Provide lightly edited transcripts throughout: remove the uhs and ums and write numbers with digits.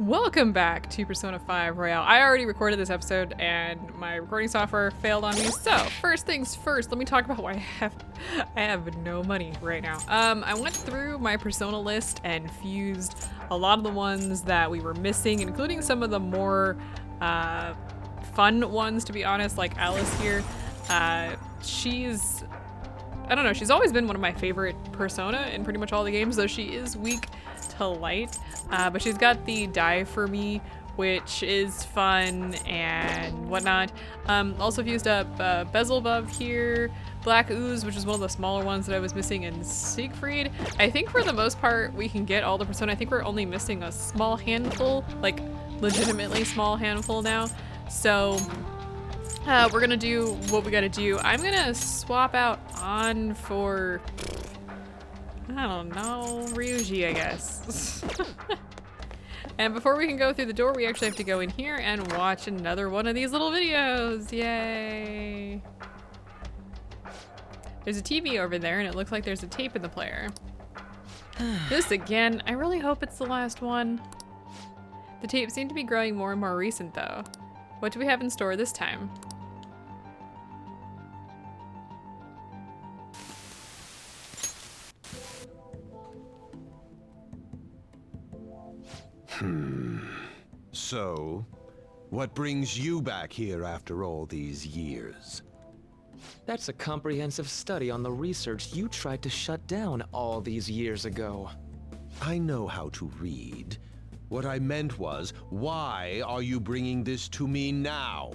Welcome back to Persona 5 Royale. I already recorded this episode and my recording software failed on me. So first things first, let me talk about why I have no money right now. I went through my Persona list and fused a lot of the ones that we were missing, including some of the more fun ones, to be honest, like Alice here. I don't know, she's always been one of my favorite Persona in pretty much all the games, though she is weak to light, but she's got the die for me, which is fun and whatnot. Also fused up Beelzebub here, Black Ooze, which is one of the smaller ones that I was missing, and Siegfried. I think for the most part we can get all the Persona. I think we're only missing a small handful, like legitimately small handful now. So we're gonna do what we gotta do. I'm gonna swap out On for, I don't know, Ryuji, I guess. And before we can go through the door, we actually have to go in here and watch another one of these little videos. Yay. There's a TV over there and it looks like there's a tape in the player. This again, I really hope it's the last one. The tapes seem to be growing more and more recent though. What do we have in store this time? So, what brings you back here after all these years? That's a comprehensive study on the research you tried to shut down all these years ago. I know how to read. What I meant was, why are you bringing this to me now?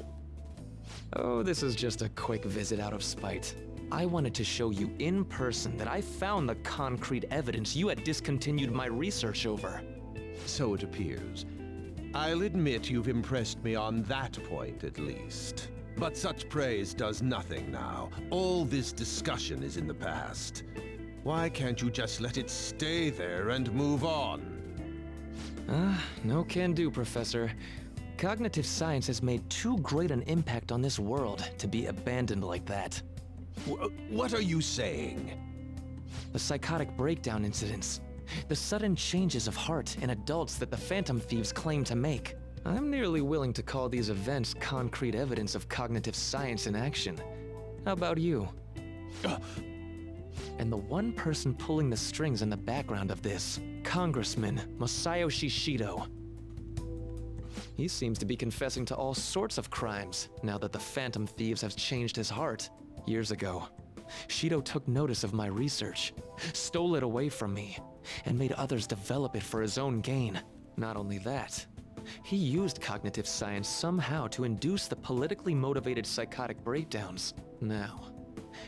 Oh, this is just a quick visit out of spite. I wanted to show you in person that I found the concrete evidence you had discontinued my research over. So it appears. I'll admit you've impressed me on that point at least. But such praise does nothing now. All this discussion is in the past. Why can't you just let it stay there and move on? No can do, Professor. Cognitive science has made too great an impact on this world to be abandoned like that. What are you saying? The psychotic breakdown incidents. The sudden changes of heart in adults that the Phantom Thieves claim to make. I'm nearly willing to call these events concrete evidence of cognitive science in action. How about you? And the one person pulling the strings in the background of this, Congressman Masayoshi Shido. He seems to be confessing to all sorts of crimes now that the Phantom Thieves have changed his heart. Years ago, Shido took notice of my research, stole it away from me, and made others develop it for his own gain. Not only that, he used cognitive science somehow to induce the politically motivated psychotic breakdowns. Now,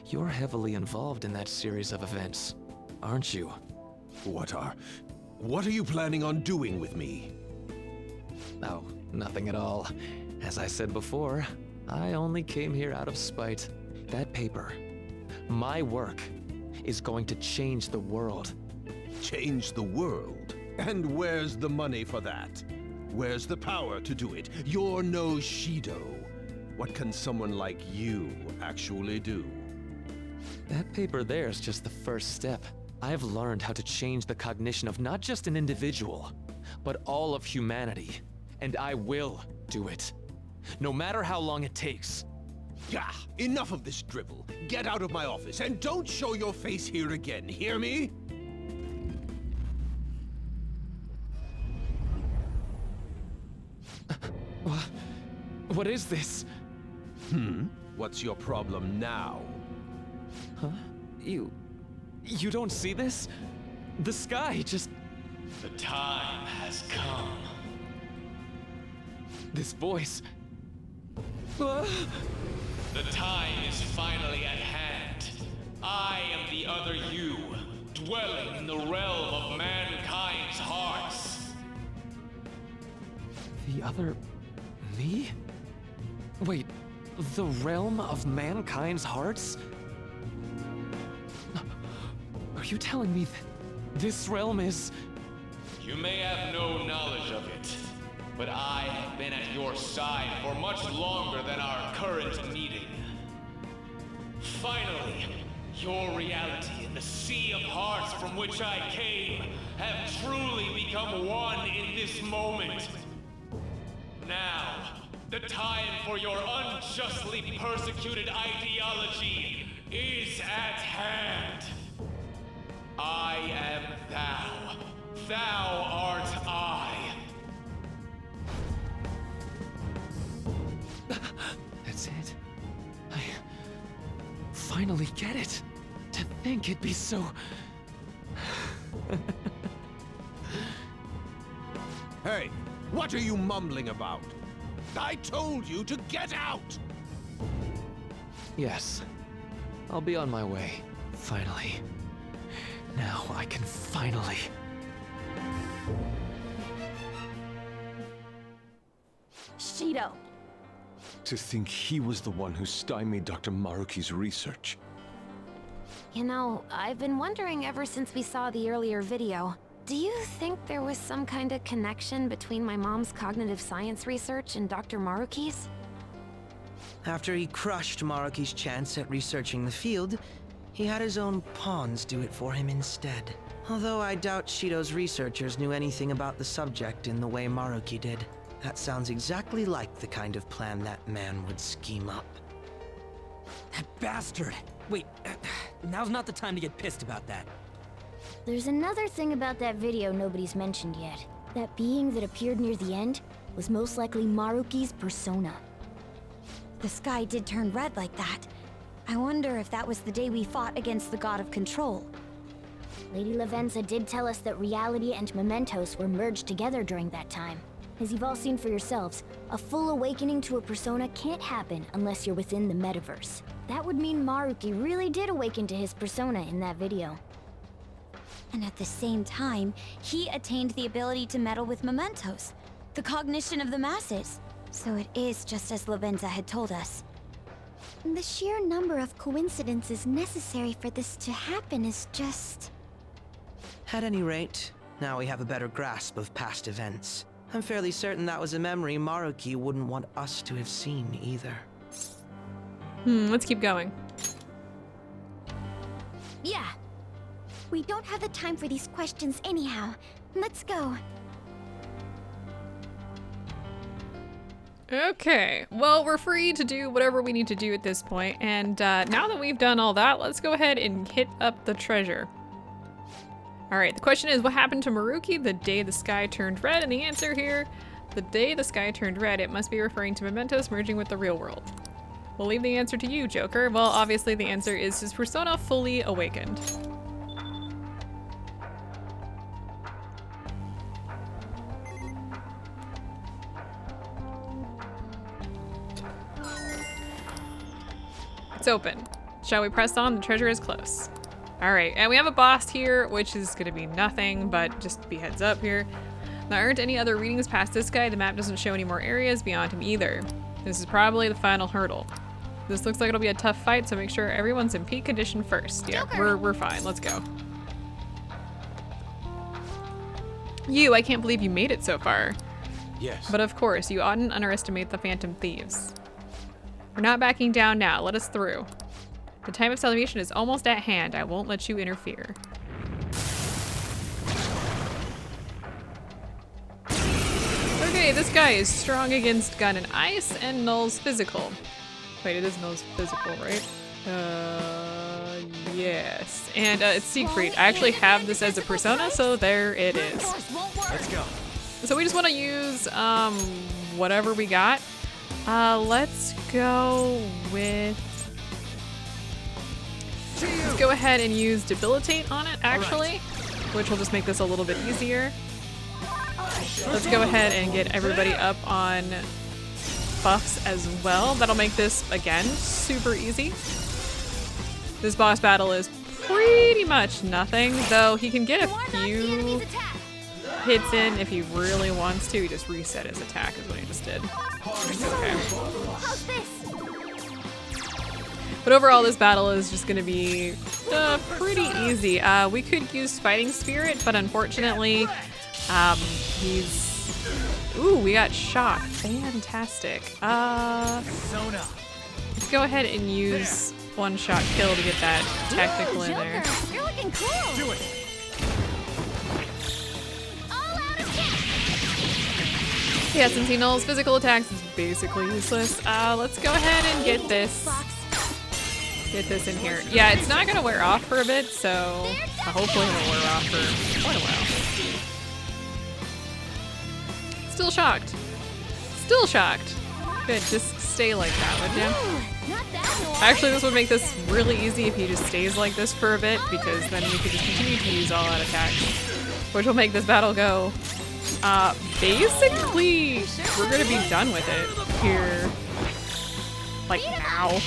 you're heavily involved in that series of events, aren't you? What are you planning on doing with me? Oh, nothing at all. As I said before, I only came here out of spite. That paper, my work, is going to change the world. Change the world? And where's the money for that? Where's the power to do it? You're no Shido. What can someone like you actually do? That paper there's just the first step. I've learned how to change the cognition of not just an individual, but all of humanity. And I will do it. No matter how long it takes. Yeah, enough of this drivel. Get out of my office and don't show your face here again, hear me? What is this? What's your problem now? Huh? You don't see this? The sky just... The time has come. This voice... The time is finally at hand. I am the other you, dwelling in the realm of mankind's hearts. The other... me? Wait, the realm of mankind's hearts? Are you telling me that this realm is... You may have no knowledge of it, but I have been at your side for much longer than our current meeting. Finally, your reality and the sea of hearts from which I came have truly become become one in this moment. Now, the time for your unjustly persecuted ideology is at hand. I am thou. Thou art I. That's it. I finally get it. To think it'd be so... Hey, what are you mumbling about? I told you to get out! Yes. I'll be on my way. Finally. Now I can finally... Shido. To think he was the one who stymied Dr. Maruki's research. You know, I've been wondering ever since we saw the earlier video. Do you think there was some kind of connection between my mom's cognitive science research and Dr. Maruki's? After he crushed Maruki's chance at researching the field, he had his own pawns do it for him instead. Although I doubt Shido's researchers knew anything about the subject in the way Maruki did. That sounds exactly like the kind of plan that man would scheme up. That bastard! Wait, now's not the time to get pissed about that. There's another thing about that video nobody's mentioned yet. That being that appeared near the end was most likely Maruki's persona. The sky did turn red like that. I wonder if that was the day we fought against the God of Control. Lady Lavenza did tell us that reality and mementos were merged together during that time. As you've all seen for yourselves, a full awakening to a persona can't happen unless you're within the metaverse. That would mean Maruki really did awaken to his persona in that video. And at the same time, he attained the ability to meddle with mementos, the cognition of the masses. So it is just as Lavenza had told us. The sheer number of coincidences necessary for this to happen is just... At any rate, now we have a better grasp of past events. I'm fairly certain that was a memory Maruki wouldn't want us to have seen either. Let's keep going. Yeah. We don't have the time for these questions anyhow. Let's go. Okay, well, we're free to do whatever we need to do at this point, and now that we've done all that, let's go ahead and hit up the treasure. Alright, the question is, what happened to Maruki the day the sky turned red? And the answer here, the day the sky turned red, it must be referring to mementos merging with the real world. We'll leave the answer to you, Joker. Well, obviously the answer is his persona fully awakened. It's open. Shall we press on? The treasure is close. All right, and we have a boss here, which is gonna be nothing, but just be heads up here. There aren't any other readings past this guy. The map doesn't show any more areas beyond him either. This is probably the final hurdle. This looks like it'll be a tough fight, so make sure everyone's in peak condition first. Yeah, we're fine, let's go. I can't believe you made it so far. Yes. But of course, you oughtn't underestimate the Phantom Thieves. We're not backing down now, let us through. The time of salvation is almost at hand. I won't let you interfere. Okay, this guy is strong against gun and ice and Null's physical. Wait, it is Null's physical, right? Yes. And it's Siegfried. I actually have this as a persona, so there it is. Let's go. So we just want to use whatever we got. Let's go with... Let's go ahead and use Debilitate on it, actually, which will just make this a little bit easier. Let's go ahead and get everybody up on buffs as well. That'll make this, again, super easy. This boss battle is pretty much nothing, though he can get a few hits in if he really wants to. He just reset his attack is what he just did. Okay. But overall, this battle is just gonna be pretty easy. We could use Fighting Spirit, but unfortunately, ooh, we got Shock. Fantastic. Let's go ahead and use one-shot kill to get that tactical in there. You're looking cool. Do it. All out Yeah, since he knows physical attacks is basically useless, let's go ahead and get this in here. Yeah, it's not gonna wear off for a bit, so hopefully it'll wear off for quite a while. Still shocked. Still shocked. Good, just stay like that, would you? Actually, this would make this really easy if he just stays like this for a bit, because then we could just continue to use all-out attacks, which will make this battle go. Basically, we're gonna be done with it here. Like now.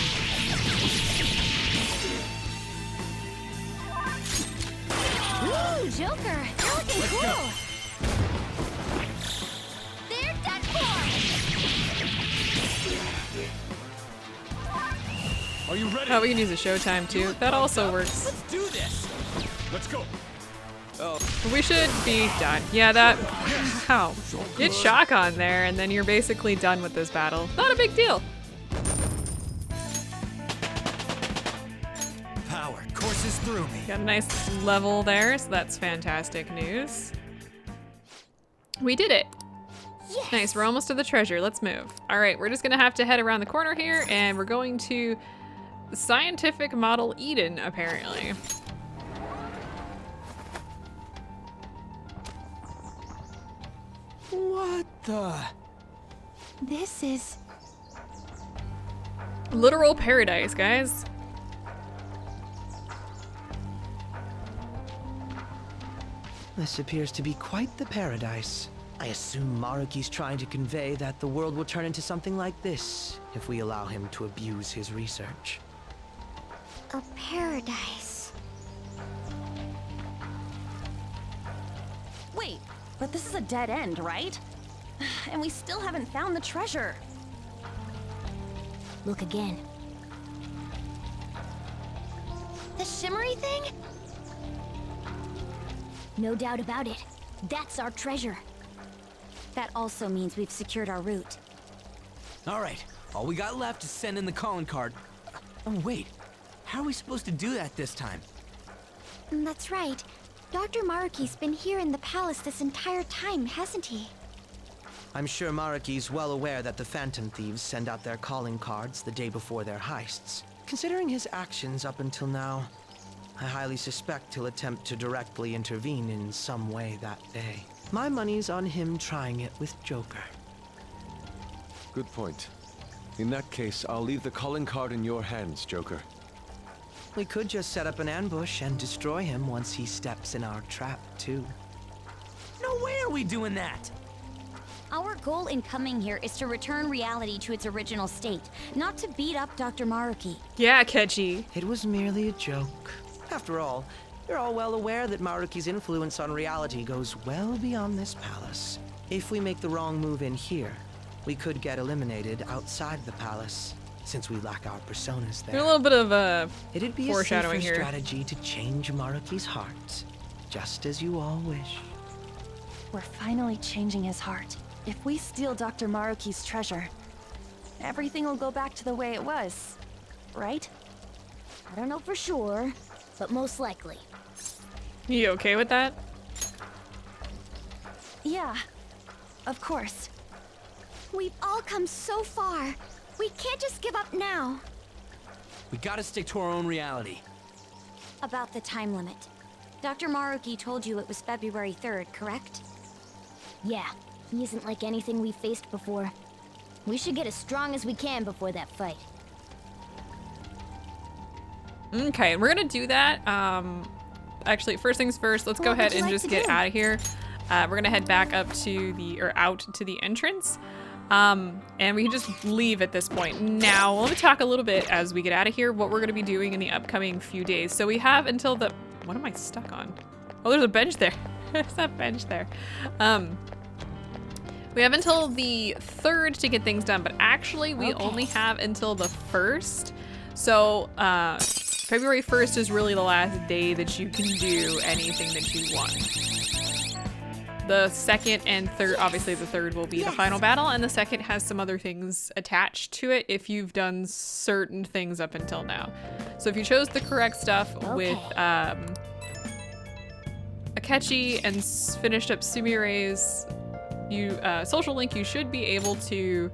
Ooh, Joker, you're looking cool. They're done for. Are you ready? Oh, we can use a showtime too. That also works. Let's do this. Let's go. We should be done. Yeah, that. Wow. Get shock on there, and then you're basically done with this battle. Not a big deal. Power courses through me. Got a nice level there, so that's fantastic news. We did it. Yes. Nice, we're almost to the treasure. Let's move. All right, we're just gonna have to head around the corner here, and we're going to Scientific Model Eden, apparently. What the? This is... Literal paradise, guys. This appears to be quite the paradise. I assume Maruki's trying to convey that the world will turn into something like this if we allow him to abuse his research. a paradise. Wait, but this is a dead end, right? And we still haven't found the treasure. Look again. The shimmery thing? No doubt about it. That's our treasure. That also means we've secured our route. Alright, all we got left is send in the calling card. Oh wait, how are we supposed to do that this time? That's right. Dr. Maruki's been here in the palace this entire time, hasn't he? I'm sure Maruki's well aware that the Phantom Thieves send out their calling cards the day before their heists. Considering his actions up until now, I highly suspect he'll attempt to directly intervene in some way that day. My money's on him trying it with Joker. Good point. In that case, I'll leave the calling card in your hands, Joker. We could just set up an ambush and destroy him once he steps in our trap, too. No way are we doing that! Our goal in coming here is to return reality to its original state, not to beat up Dr. Maruki. Yeah, Kechi. It was merely a joke. After all, you're all well aware that Maruki's influence on reality goes well beyond this palace. If we make the wrong move in here, we could get eliminated outside the palace, since we lack our personas there. There's a little bit of It'd be a foreshadowing safer here. strategy to change Maruki's heart, just as you all wish. We're finally changing his heart. If we steal Dr. Maruki's treasure, everything will go back to the way it was, right? I don't know for sure, but most likely. You okay with that? Yeah, of course. We've all come so far. We can't just give up now. We gotta stick to our own reality. About the time limit. Dr. Maruki told you it was February 3rd, correct? Yeah, he isn't like anything we've faced before. We should get as strong as we can before that fight. Okay, we're gonna do that. Actually, first things first, let's go What would ahead you and like just to get do? out of here. We're gonna head back up to out to the entrance. And we can just leave at this point. Now, let me talk a little bit as we get out of here, what we're gonna be doing in the upcoming few days. So we have until what am I stuck on? Oh, there's a bench there. There's that bench there. We have until the 3rd to get things done, but actually we only have until the 1st. So, February 1st is really the last day that you can do anything that you want. The 2nd and 3rd, obviously the 3rd will be the final battle, and the 2nd has some other things attached to it if you've done certain things up until now. So if you chose the correct stuff with Akechi and finished up Sumire's, social link, you should be able to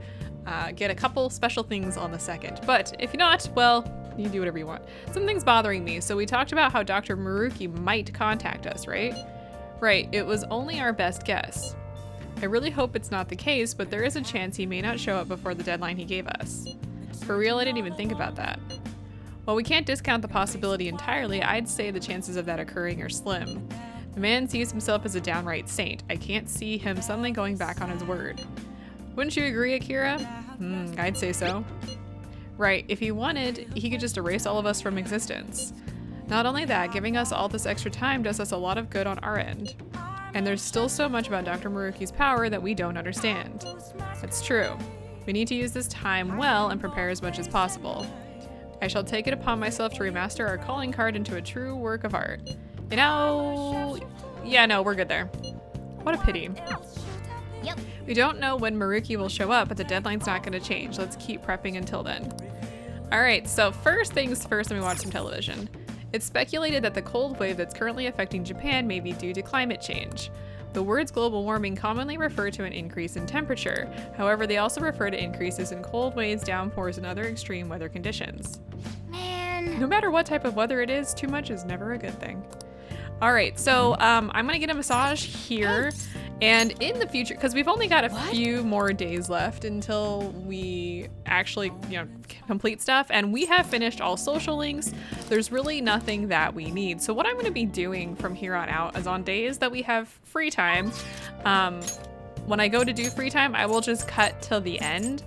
get a couple special things on the 2nd. But if you're not, well, you can do whatever you want. Something's bothering me. So we talked about how Dr. Maruki might contact us, right? Right, it was only our best guess. I really hope it's not the case, but there is a chance he may not show up before the deadline he gave us. For real, I didn't even think about that. While we can't discount the possibility entirely, I'd say the chances of that occurring are slim. The man sees himself as a downright saint. I can't see him suddenly going back on his word. Wouldn't you agree, Akira? I'd say so. Right, if he wanted, he could just erase all of us from existence. Not only that, giving us all this extra time does us a lot of good on our end. And there's still so much about Dr. Maruki's power that we don't understand. That's true. We need to use this time well and prepare as much as possible. I shall take it upon myself to remaster our calling card into a true work of art. You know, yeah, no, we're good there. What a pity. Yep. We don't know when Maruki will show up, but the deadline's not going to change. Let's keep prepping until then. All right, so first things first, let me watch some television. It's speculated that the cold wave that's currently affecting Japan may be due to climate change. The words global warming commonly refer to an increase in temperature. However, they also refer to increases in cold waves, downpours, and other extreme weather conditions. Man. No matter what type of weather it is, too much is never a good thing. All right, so I'm gonna get a massage here. And in the future, because we've only got a few more days left until we actually, complete stuff, and we have finished all social links. There's really nothing that we need. So what I'm going to be doing from here on out is on days that we have free time, when I go to do free time, I will just cut till the end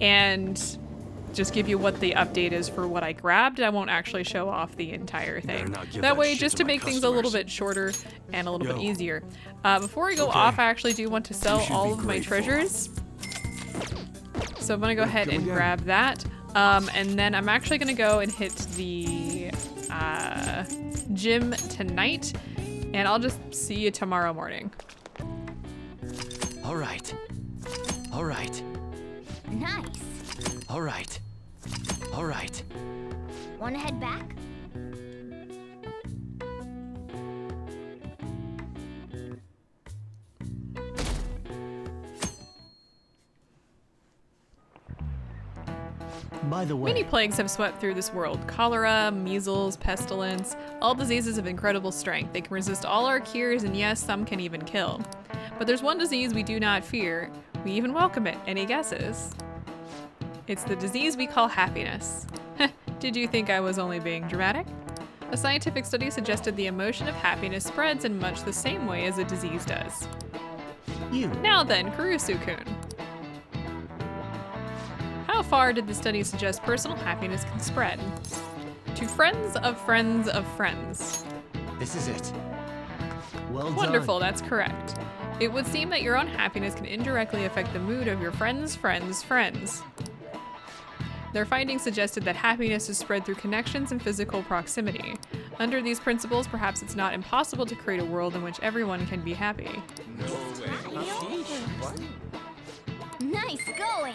and just give you what the update is for what I grabbed. I won't actually show off the entire thing. That way, just to make things a little bit shorter and a little bit easier. Before I go off, I actually do want to sell all of my treasures. So I'm gonna go ahead and grab that. And then I'm actually gonna go and hit the gym tonight, and I'll just see you tomorrow morning. All right. All right. Nice. All right. All right. Wanna head back? By the way, Many plagues have swept through this world. Cholera, measles, pestilence, all diseases of incredible strength. They can resist all our cures, and yes, some can even kill. But there's one disease we do not fear. We even welcome it. Any guesses? It's the disease we call happiness. Did you think I was only being dramatic? A scientific study suggested the emotion of happiness spreads in much the same way as a disease does. Now then, Kurusu-kun. How far did the study suggest personal happiness can spread? To friends of friends of friends. This is it. well done. Wonderful, that's correct. It would seem that your own happiness can indirectly affect the mood of your friends' friends' friends. Their findings suggested that happiness is spread through connections and physical proximity. Under these principles, perhaps it's not impossible to create a world in which everyone can be happy. Nice going!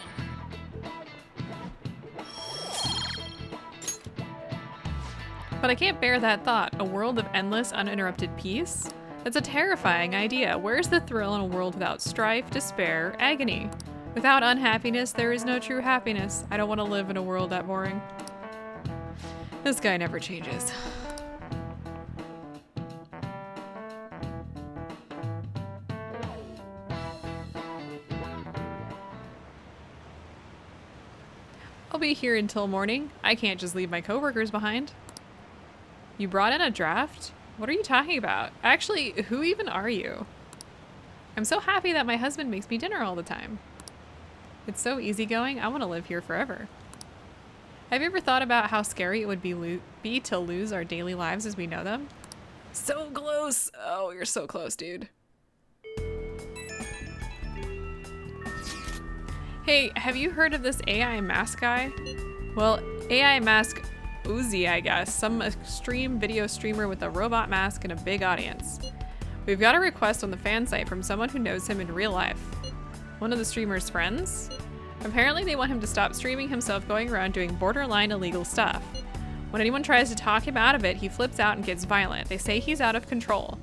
But I can't bear that thought. A world of endless, uninterrupted peace? That's a terrifying idea. Where's the thrill in a world without strife, despair, agony? Without unhappiness, there is no true happiness. I don't want to live in a world that boring. This guy never changes. I'll be here until morning. I can't just leave my coworkers behind. You brought in a draft? What are you talking about? Actually, who even are you? I'm so happy that my husband makes me dinner all the time. It's so easygoing. I want to live here forever. Have you ever thought about how scary it would be to lose our daily lives as we know them? So close. Oh, you're so close, dude. Hey, have you heard of this AI mask guy? Well, AI mask Uzi, I guess. Some extreme video streamer with a robot mask and a big audience. We've got a request on the fan site from someone who knows him in real life. One of the streamer's friends? Apparently they want him to stop streaming himself going around doing borderline illegal stuff. When anyone tries to talk him out of it, he flips out and gets violent. They say he's out of control.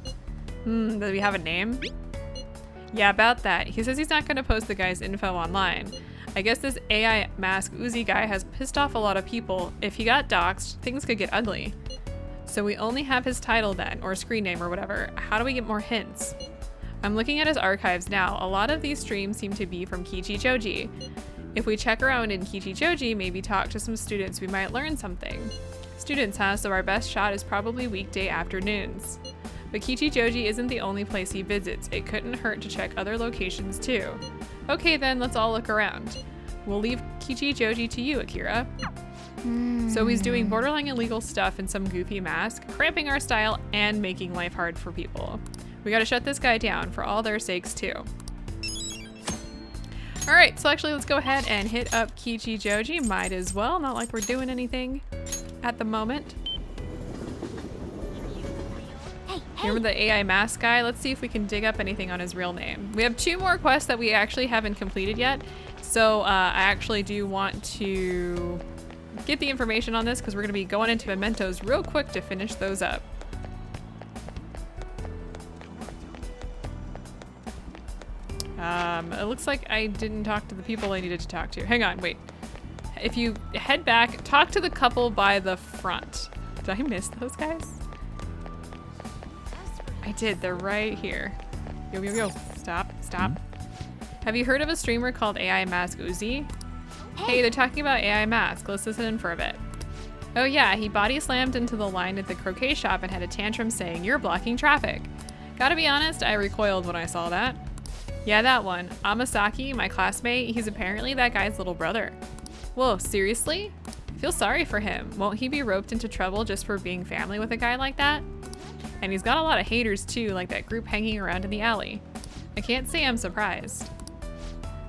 Does he have a name? Yeah, about that. He says he's not going to post the guy's info online. I guess this AI mask Uzi guy has pissed off a lot of people. If he got doxxed, things could get ugly. So we only have his title then, or screen name or whatever. How do we get more hints? I'm looking at his archives now. A lot of these streams seem to be from Kichijoji. If we check around in Kichijoji, maybe talk to some students, we might learn something. Students, huh? So our best shot is probably weekday afternoons. But Kichijoji isn't the only place he visits. It couldn't hurt to check other locations too. Okay then, let's all look around. We'll leave Kichijoji to you, Akira. So he's doing borderline illegal stuff in some goofy mask, cramping our style, and making life hard for people. We gotta shut this guy down for all their sakes too. Alright, so actually let's go ahead and hit up Kichijoji. Might as well, not like we're doing anything at the moment. Remember the AI mask guy? Let's see if we can dig up anything on his real name. We have 2 more quests that we actually haven't completed yet. So I actually do want to get the information on this because we're going to be going into mementos real quick to finish those up. It looks like I didn't talk to the people I needed to talk to. Hang on, wait. If you head back, talk to the couple by the front. Did I miss those guys? I did, they're right here. Yo, yo, yo, stop, stop. Have you heard of a streamer called AI Mask Uzi? Hey, they're talking about AI Mask, let's listen in for a bit. Oh yeah, he body slammed into the line at the croquet shop and had a tantrum saying, "You're blocking traffic." Gotta be honest, I recoiled when I saw that. Yeah, that one. Amasaki, my classmate, he's apparently that guy's little brother. Whoa, seriously? I feel sorry for him. Won't he be roped into trouble just for being family with a guy like that? And he's got a lot of haters too, like that group hanging around in the alley. I can't say I'm surprised.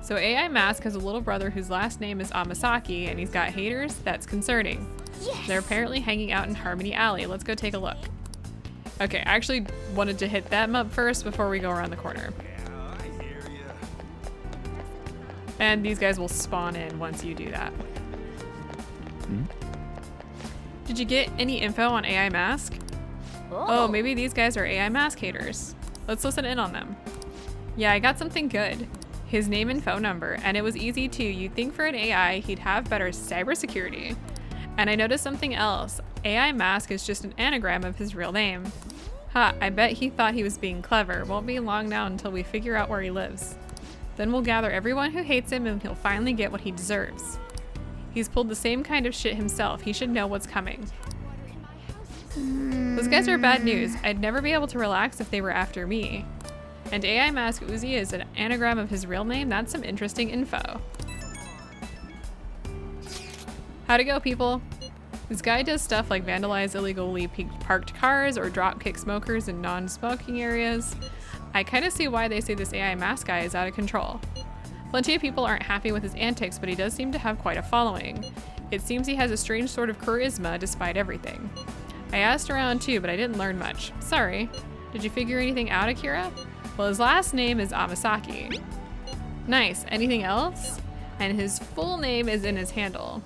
So AI Mask has a little brother whose last name is Amasaki, and he's got haters? That's concerning. Yes. They're apparently hanging out in Harmony Alley. Let's go take a look. Okay, I actually wanted to hit them up first before we go around the corner. And these guys will spawn in once you do that. Did you get any info on AI Mask? Oh, maybe these guys are AI Mask haters. Let's listen in on them. Yeah, I got something good. His name and phone number, and it was easy too. You'd think for an AI, he'd have better cybersecurity. And I noticed something else. AI Mask is just an anagram of his real name. Ha, I bet he thought he was being clever. Won't be long now until we figure out where he lives. Then we'll gather everyone who hates him and he'll finally get what he deserves. He's pulled the same kind of shit himself. He should know what's coming. Those guys are bad news. I'd never be able to relax if they were after me. And AI Mask Uzi is an anagram of his real name. That's some interesting info. How'd it go, people? This guy does stuff like vandalize illegally parked cars or drop kick smokers in non-smoking areas. I kind of see why they say this AI Mask guy is out of control. Plenty of people aren't happy with his antics, but he does seem to have quite a following. It seems he has a strange sort of charisma despite everything. I asked around too, but I didn't learn much. Sorry. Did you figure anything out, Akira? Well, his last name is Amasaki. Nice. Anything else? And his full name is in his handle.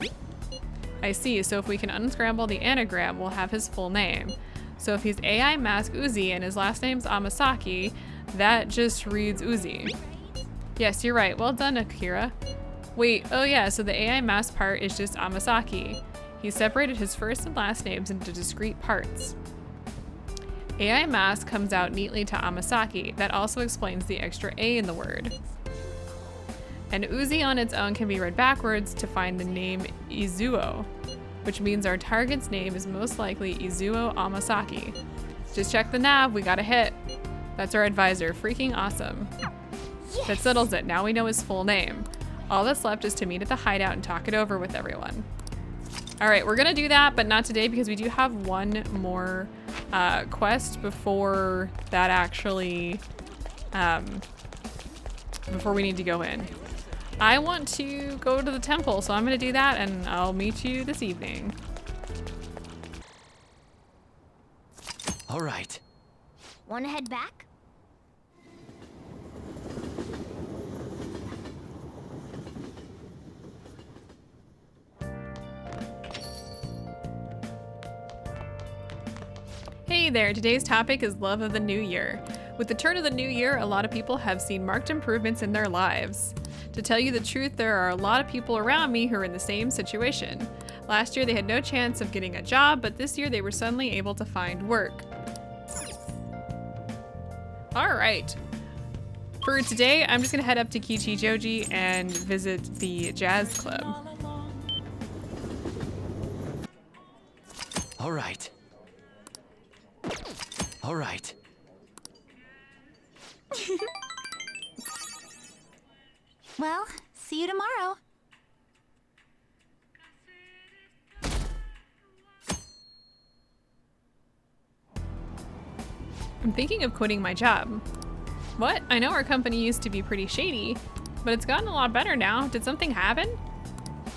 I see, so if we can unscramble the anagram, we'll have his full name. So if he's AI Mask Uzi and his last name's Amasaki, that just reads Uzi. Yes, you're right. Well done, Akira. Wait, oh yeah, so the AI Mask part is just Amasaki. He separated his first and last names into discrete parts. AI Mask comes out neatly to Amasaki. That also explains the extra A in the word. And Uzi on its own can be read backwards to find the name Izuo, which means our target's name is most likely Izuo Amasaki. Just check the nav, we got a hit. That's our advisor, freaking awesome. Yes. That settles it, now we know his full name. All that's left is to meet at the hideout and talk it over with everyone. All right, we're gonna do that, but not today because we do have one more quest before that actually, before we need to go in. I want to go to the temple, so I'm gonna do that and I'll meet you this evening. All right. Wanna head back? Hey there, today's topic is love of the new year. With the turn of the new year, a lot of people have seen marked improvements in their lives. To tell you the truth, there are a lot of people around me who are in the same situation. Last year they had no chance of getting a job, but this year they were suddenly able to find work. Alright. For today, I'm just gonna head up to Kichijoji and visit the jazz club. Alright. Alright. Well, see you tomorrow. I'm thinking of quitting my job. What? I know our company used to be pretty shady, but it's gotten a lot better now. Did something happen?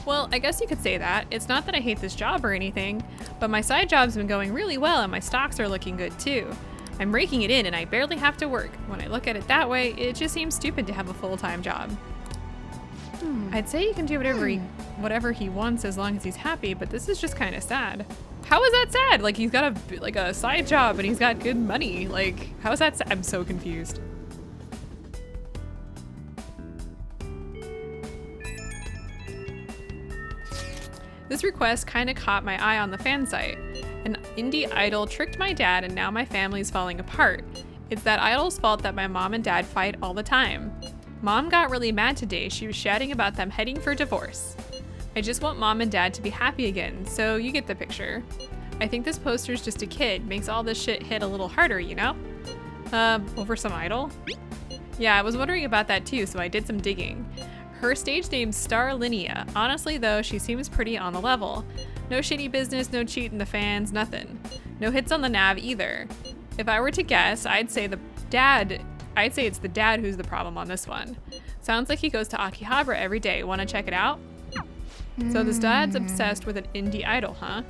Well, I guess you could say that. It's not that I hate this job or anything, but my side job's been going really well and my stocks are looking good too. I'm raking it in and I barely have to work. When I look at it that way, it just seems stupid to have a full-time job. I'd say he can do whatever he wants as long as he's happy, but this is just kind of sad. How is that sad? Like, he's got a side job and he's got good money. Like, how is that sad? I'm so confused. This request kind of caught my eye on the fan site. An indie idol tricked my dad and now my family's falling apart. It's that idol's fault that my mom and dad fight all the time. Mom got really mad today. She was shouting about them heading for divorce. I just want mom and dad to be happy again, so you get the picture. I think this poster's just a kid. Makes all this shit hit a little harder, you know? Over some idol? Yeah, I was wondering about that too, so I did some digging. Her stage name's Star Linnea. Honestly though, she seems pretty on the level. No shady business, no cheating the fans, nothing. No hits on the nav either. If I were to guess, I'd say it's the dad who's the problem on this one. Sounds like he goes to Akihabara every day. Wanna check it out? So this dad's obsessed with an indie idol, huh?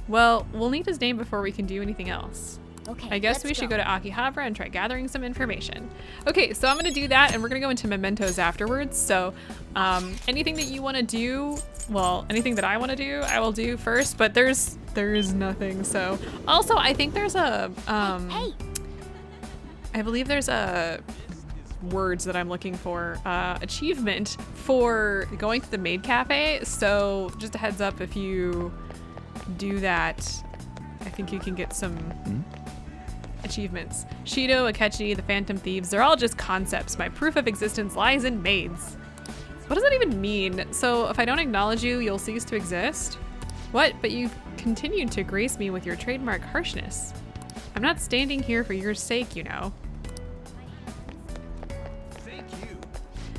Well, we'll need his name before we can do anything else. Okay, I guess we should go to Akihabara and try gathering some information. Okay, so I'm gonna do that and we're gonna go into mementos afterwards. So anything that you wanna do, well, anything that I wanna do, I will do first, but there's nothing. So also I think there's a, Hey. I believe there's a words that I'm looking for, achievement for going to the maid cafe. So just a heads up, if you do that, I think you can get some achievements. Shido, Akechi, the Phantom Thieves, they're all just concepts. My proof of existence lies in maids. What does that even mean? So if I don't acknowledge you, you'll cease to exist? What? But you've continued to grace me with your trademark harshness. I'm not standing here for your sake, you know. Thank you.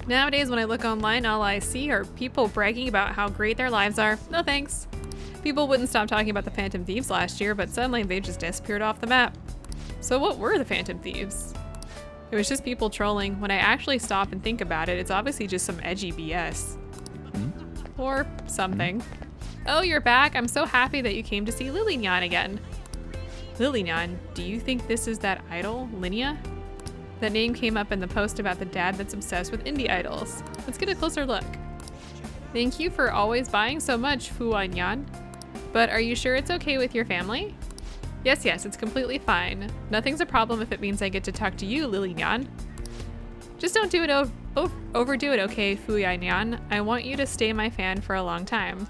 Nowadays, when I look online, all I see are people bragging about how great their lives are. No thanks. People wouldn't stop talking about the Phantom Thieves last year, but suddenly they just disappeared off the map. So what were the Phantom Thieves? It was just people trolling. When I actually stop and think about it, it's obviously just some edgy BS. Or something. Oh, you're back. I'm so happy that you came to see Lilynyan again. Lilynyan, do you think this is that idol, Linnea? That name came up in the post about the dad that's obsessed with indie idols. Let's get a closer look. Thank you for always buying so much, Fuanyan. But are you sure it's okay with your family? Yes, it's completely fine. Nothing's a problem if it means I get to talk to you, Lilynyan. Just don't do it overdo it, okay, Fuyanyan. I want you to stay my fan for a long time.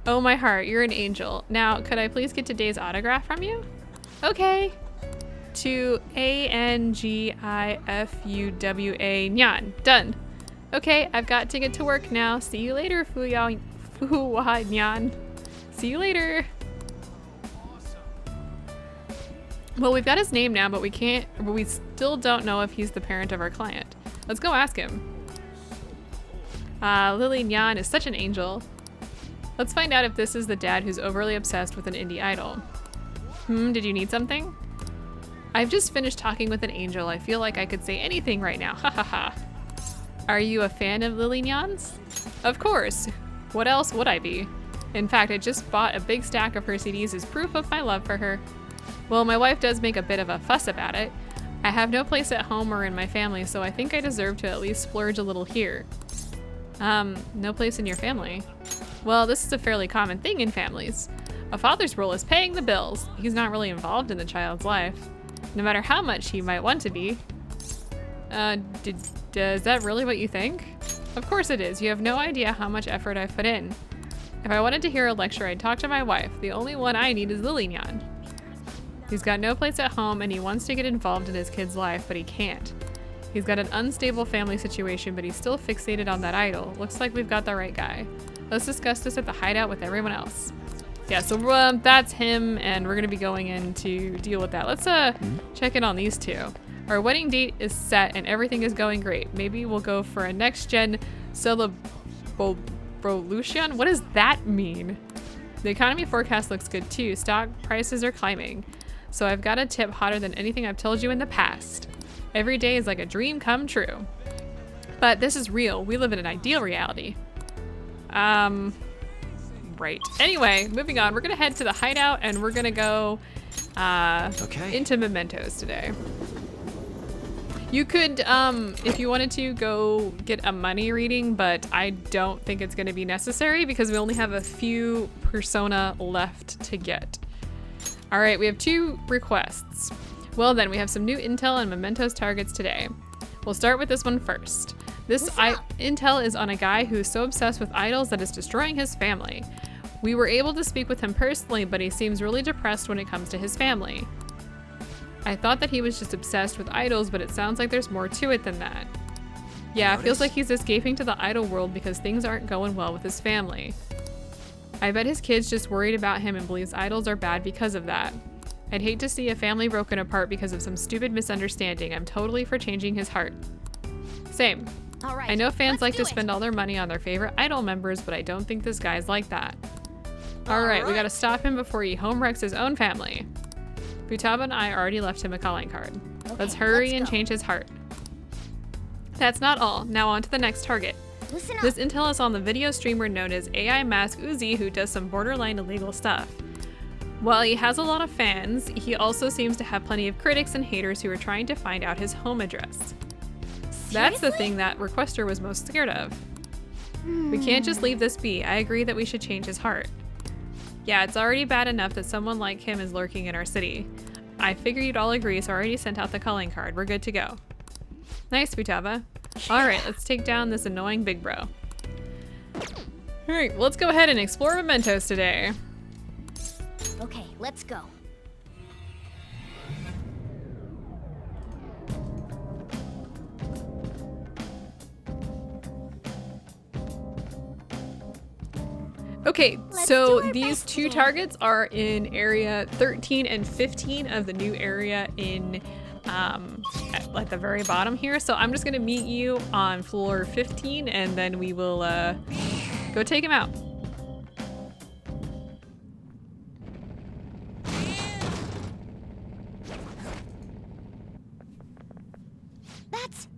Oh my heart, you're an angel. Now, could I please get today's autograph from you? Okay. To Angifuwa Nyan. Done. Okay, I've got to get to work now. See you later, Fuyanyan. See you later. Well, we've got his name now, but we still don't know if he's the parent of our client. Let's go ask him. Lilynyan is such an angel. Let's find out if this is the dad who's overly obsessed with an indie idol. Did you need something? I've just finished talking with an angel. I feel like I could say anything right now. Ha ha ha. Are you a fan of Lilynyan's? Of course. What else would I be? In fact, I just bought a big stack of her CDs as proof of my love for her. Well, my wife does make a bit of a fuss about it. I have no place at home or in my family, so I think I deserve to at least splurge a little here. No place in your family? Well, this is a fairly common thing in families. A father's role is paying the bills. He's not really involved in the child's life. no matter how much he might want to be. Is that really what you think? Of course it is. You have no idea how much effort I've put in. If I wanted to hear a lecture, I'd talk to my wife. The only one I need is Lillignan. He's got no place at home and he wants to get involved in his kid's life, but he can't. He's got an unstable family situation, but he's still fixated on that idol. Looks like we've got the right guy. Let's discuss this at the hideout with everyone else. Yeah, so that's him, and we're gonna be going in to deal with that. Let's check in on these two. Our wedding date is set and everything is going great. Maybe we'll go for a next-gen celebration? What does that mean? The economy forecast looks good too. Stock prices are climbing. So I've got a tip hotter than anything I've told you in the past. Every day is like a dream come true. But this is real. We live in an ideal reality. Right. Anyway, moving on. We're gonna head to the hideout and we're gonna go into mementos today. You could, if you wanted to, go get a money reading, but I don't think it's gonna be necessary because we only have a few persona left to get. All right, we have 2 requests. Well then, we have some new intel and mementos targets today. We'll start with this one first. This intel is on a guy who's so obsessed with idols that it's destroying his family. We were able to speak with him personally, but he seems really depressed when it comes to his family. I thought that he was just obsessed with idols, but it sounds like there's more to it than that. Yeah, it feels like he's escaping to the idol world because things aren't going well with his family. I bet his kid's just worried about him and believes idols are bad because of that. I'd hate to see a family broken apart because of some stupid misunderstanding. I'm totally for changing his heart. Same. All right, I know fans like to spend all their money on their favorite idol members, but I don't think this guy's like that. All right, we gotta stop him before he home wrecks his own family. Futaba and I already left him a calling card. Okay, Let's hurry let's and go. change his heart. That's not all. Now on to the next target. Listen up. This intel is on the video streamer known as AI Mask Uzi, who does some borderline illegal stuff. While he has a lot of fans, he also seems to have plenty of critics and haters who are trying to find out his home address. That's the thing that Requester was most scared of. We can't just leave this be. I agree that we should change his heart. Yeah, it's already bad enough that someone like him is lurking in our city. I figure you'd all agree, so I already sent out the calling card. We're good to go. Nice, Futaba. Alright, let's take down this annoying big bro. Alright, let's go ahead and explore mementos today. Okay, let's go. Okay, Let's so do our these best 2 today. targets are in area 13 and 15 of the new area in at the very bottom here. So I'm just gonna meet you on floor 15 and then we will go take him out.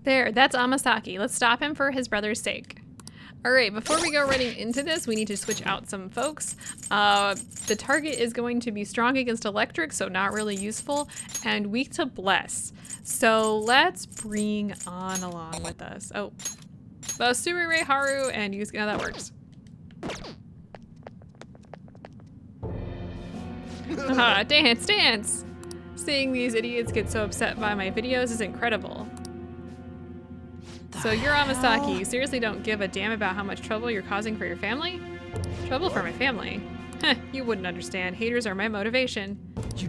That's Amasaki. Let's stop him for his brother's sake. All right, before we go running into this, we need to switch out some folks. The target is going to be strong against electric, so not really useful, and weak to bless. So let's bring on along with us. Oh, Sumire Haru and Yusuke. How that works. Haha, dance, dance! Seeing these idiots get so upset by my videos is incredible. So you're Amasaki. You seriously don't give a damn about how much trouble you're causing for your family? Trouble for my family? Heh, you wouldn't understand. Haters are my motivation.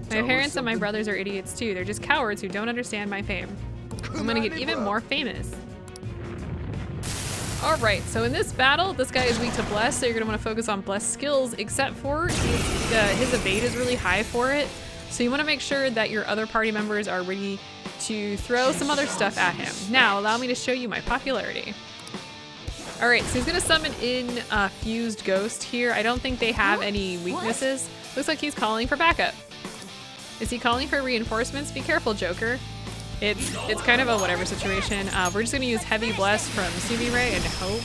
My parents and my brothers are idiots too. They're just cowards who don't understand my fame. I'm gonna get even more famous. Alright, so in this battle, this guy is weak to bless, so you're gonna wanna focus on bless skills, except for his evade is really high for it. So you wanna make sure that your other party members are ready to throw some other stuff at him. Now, allow me to show you my popularity. All right, so he's gonna summon in a fused ghost here. I don't think they have any weaknesses. Looks like he's calling for backup. Is he calling for reinforcements? Be careful, Joker. It's kind of a whatever situation. We're just gonna use heavy bless from Sumire and hope.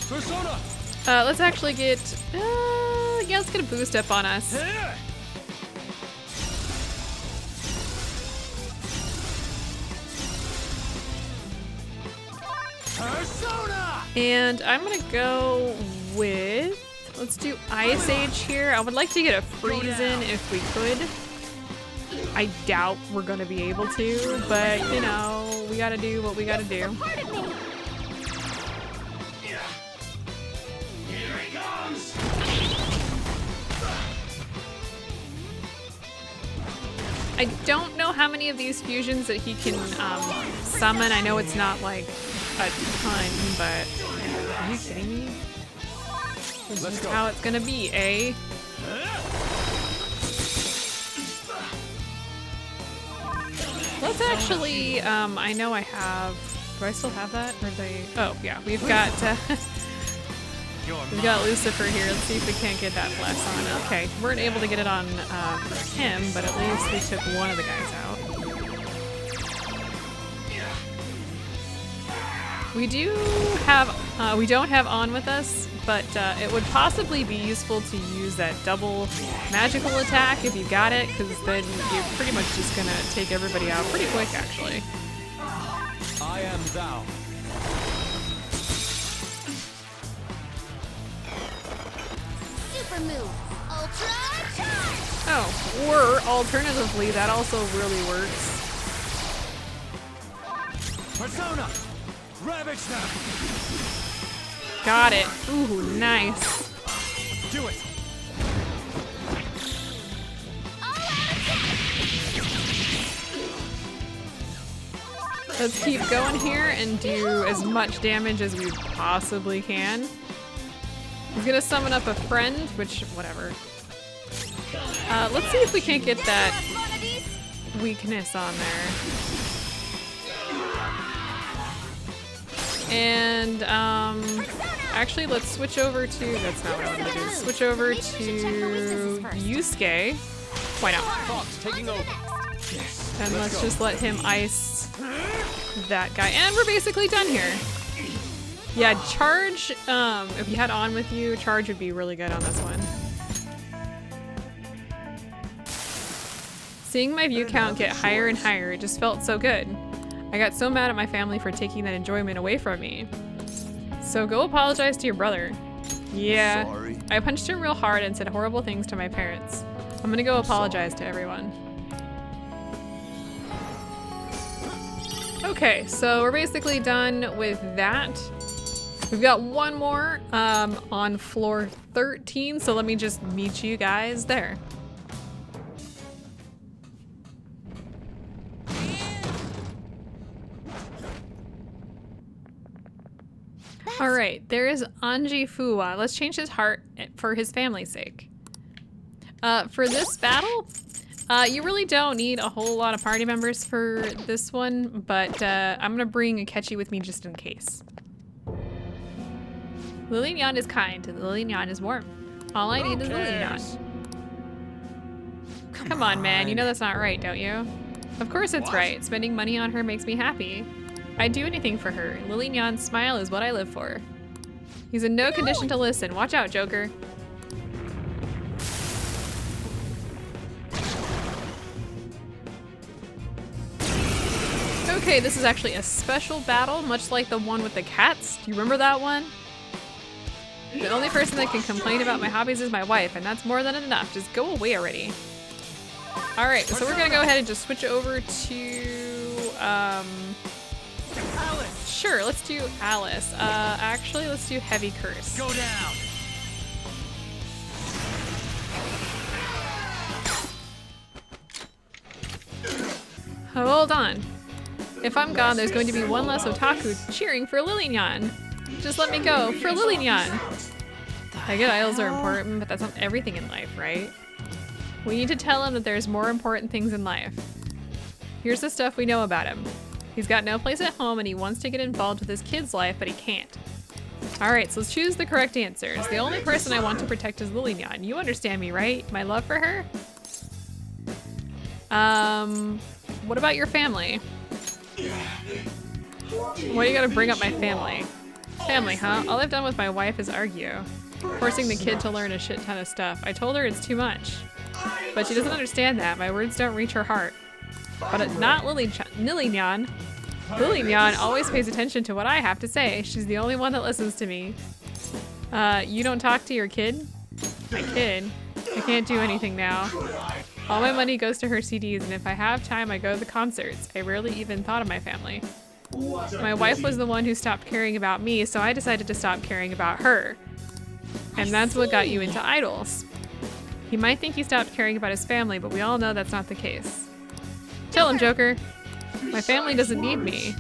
Persona! Let's actually get, yeah, let's get a boost up on us. Persona! And I'm gonna go with Let's do Ice Age here. I would like to get a freeze in if we could. I doubt we're gonna be able to, but you know, we gotta do what we gotta do. Here he comes! I don't know how many of these fusions that he can summon. I know it's not like a ton, but are you kidding me? This is how it's gonna be, eh? Let's actually, I know I have, do I still have that? Or they, oh yeah, we've got Lucifer here. Let's see if we can't get that bless on. Okay, weren't able to get it on him, but at least we took one of the guys out. We do have, we don't have On with us, but it would possibly be useful to use that double magical attack if you got it, because then you're pretty much just gonna take everybody out pretty quick, actually. I am thou. Super move. Ultra charge. Oh, or alternatively, that also really works. Persona! Ravage them! Got it. Ooh, nice. Do it! Let's keep going here and do as much damage as we possibly can. He's gonna summon up a friend, which, whatever. Let's see if we can't get that weakness on there. And, actually, let's switch over to, that's not what I wanted to do. Switch over to Yusuke. Why not? Fox taking over. And let's just let him ice that guy. And we're basically done here. Yeah, charge, if you had On with you, charge would be really good on this one. Seeing my view count get higher and higher, it just felt so good. I got so mad at my family for taking that enjoyment away from me. So go apologize to your brother. Yeah, Sorry. I punched him real hard and said horrible things to my parents. I'm gonna go apologize to everyone. Okay, so we're basically done with that. We've got one more on floor 13, so let me just meet you guys there. All right, there is Anji Fuwa. Let's change his heart for his family's sake. For this battle, you really don't need a whole lot of party members for this one, but I'm gonna bring Akechi with me just in case. Lillian is kind, and Lillian is warm. All I need is Lillian. Come on, man, you know that's not right, don't you? Of course it's right. Spending money on her makes me happy. I'd do anything for her. Lillian's smile is what I live for. He's in no condition to listen. Watch out, Joker. Okay, this is actually a special battle, much like the one with the cats. Do you remember that one? The only person that can complain about my hobbies is my wife, and that's more than enough. Just go away already. All right, so we're gonna go ahead and just switch over to, Alice! sure, let's do Alice. Actually, let's do Heavy Curse. Go down! Hold on. If I'm gone, there's going to be one less otaku cheering for Lillian. Just let me go for Lillian. I get idols are important, but that's not everything in life, right? We need to tell him that there's more important things in life. Here's the stuff we know about him. He's got no place at home and he wants to get involved with his kid's life, but he can't. Alright, so let's choose the correct answers. The only person I want to protect is Lillian. You understand me, right? My love for her? What about your family? Why do you gotta bring up my family? Family, huh? All I've done with my wife is argue. Forcing the kid to learn a shit ton of stuff. I told her it's too much. But she doesn't understand that. My words don't reach her heart. But it's not Lillian. Lillian always pays attention to what I have to say. She's the only one that listens to me. You don't talk to your kid? My kid? I can't do anything now. All my money goes to her CDs, and if I have time, I go to the concerts. I rarely even thought of my family. My wife was the one who stopped caring about me, so I decided to stop caring about her. And that's what got you into idols. He might think he stopped caring about his family, but we all know that's not the case. Tell him, Joker. My family doesn't need me.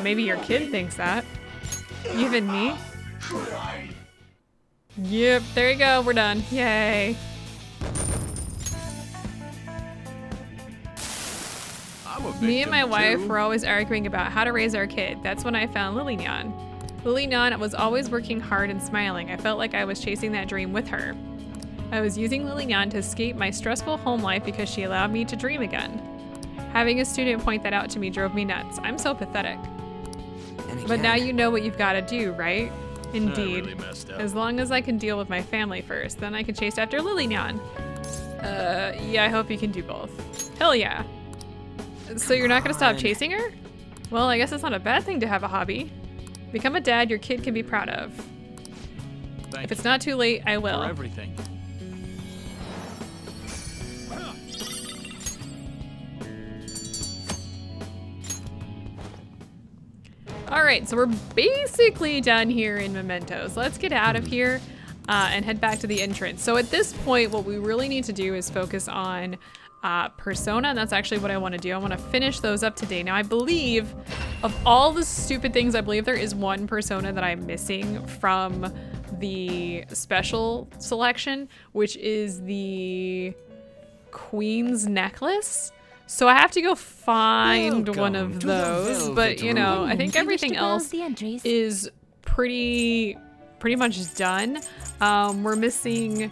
Maybe your kid thinks that. Even me? Yep, there you go, we're done. Yay. Me and my wife were always arguing about how to raise our kid. That's when I found Lily Nyan. Lily Nyan was always working hard and smiling. I felt like I was chasing that dream with her. I was using Lily Nyan to escape my stressful home life because she allowed me to dream again. Having a student point that out to me drove me nuts. I'm so pathetic. But now you know what you've got to do, right? Indeed. Really messed up. As long as I can deal with my family first, then I can chase after Lily Nyan. Yeah, I hope you can do both. Hell yeah. So you're not gonna stop chasing her? Well, I guess it's not a bad thing to have a hobby. Become a dad your kid can be proud of. If it's not too late, I will. For everything. Alright, so we're basically done here in Mementos. Let's get out of here and head back to the entrance. So at this point, what we really need to do is focus on Persona, and that's actually what I want to do. I want to finish those up today. Now, I believe, of all the stupid things, I believe there is one Persona that I'm missing from the special selection, which is the Queen's Necklace. So I have to go find one of those, but you know, I think everything else is pretty much done. We're missing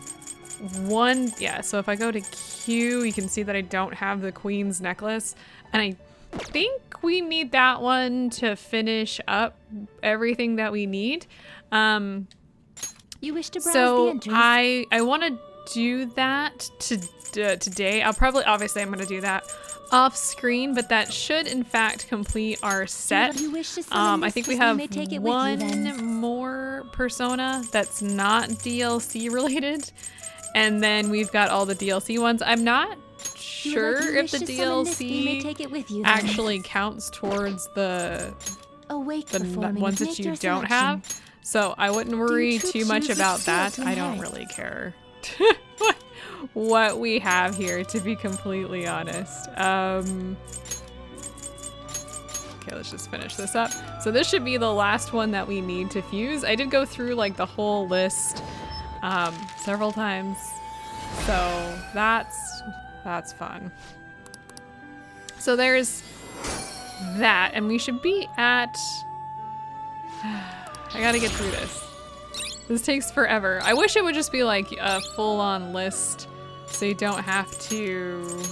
one, yeah, so if I go to Q, you can see that I don't have the Queen's Necklace, and I think we need that one to finish up everything that we need. You wish to browse the So entries? I want to do that today. Obviously I'm going to do that off screen, but that should in fact complete our set. You wish to summon I this, think we so have may take it with you, one then. more Persona that's not DLC related, and then we've got all the DLC ones. I'm not sure if the DLC actually counts towards the ones that you don't have, so I wouldn't worry too much about that. I don't really care what we have here, to be completely honest. Okay, let's just finish this up. So this should be the last one that we need to fuse. I did go through like the whole list several times, so that's fun. So there's that, and we should be at I gotta get through this. This takes forever. I wish it would just be like a full-on list so you don't have to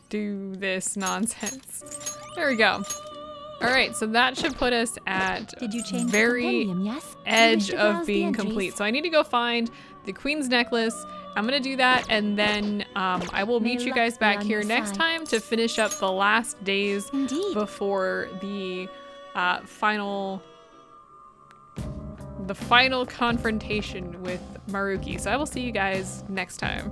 do this nonsense. There we go. All right, so that should put us at very edge of being complete. So I need to go find the Queen's Necklace. I'm gonna do that, and then I will meet you guys back here next time to finish up the last days before the final confrontation with Maruki. So I will see you guys next time.